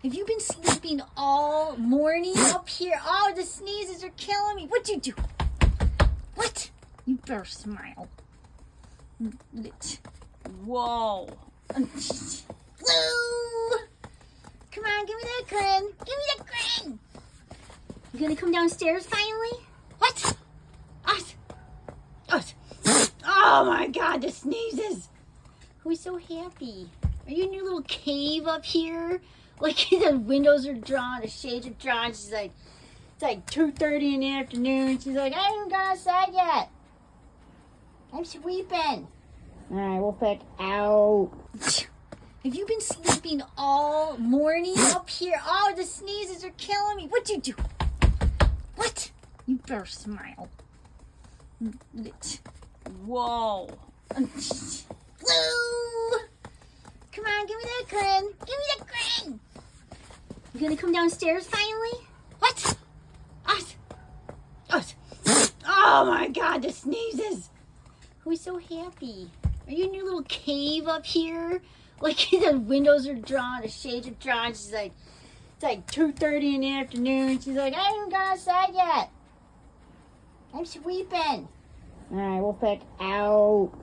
Have you been sleeping all morning up here? Oh, the sneezes are killing me. What'd you do? What? You better smile. Whoa. Blue! Come on, give me that grin. Give me that grin. You gonna come downstairs finally? What? Us? Us? Oh my God, the sneezes. Who's so happy? Are you in your little cave up here? Like the windows are drawn, the shades are drawn. She's like, it's like 2:30 in the afternoon. She's like, I haven't gone outside yet. I'm sweeping. All right, we'll pick out. Have you been sleeping all morning up here? Oh, the sneezes are killing me. What'd you do? What? You better smile. Whoa. Blue! Come on, give me that grin. Give me that grin. You gonna come downstairs finally? What? Us? Us? Oh my God, the sneezes. Who's so happy? Are you in your little cave up here? Like the windows are drawn, the shades are drawn. She's like, it's like 2:30 in the afternoon. She's like, I haven't gone outside yet. I'm sweeping. All right, we'll pick out.